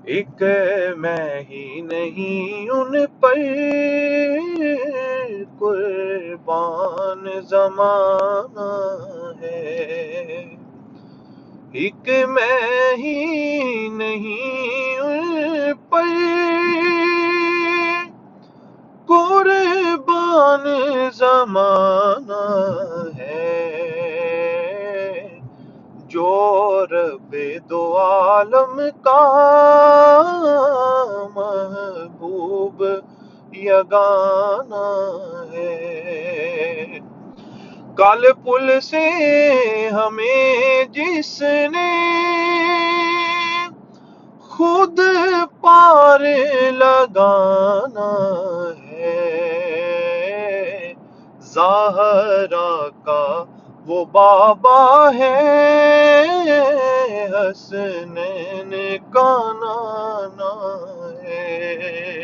ایک میں ہی نہیں ان پر قربان زمانہ ہے، ایک میں ہی نہیں ان پر قربان زمانہ ہے، جو رب دو عالم کا محبوب یگانہ ہے۔ کال پل سے ہمیں جس نے خود پار لگانا ہے، زہرا کا وہ بابا ہے، حسنین کا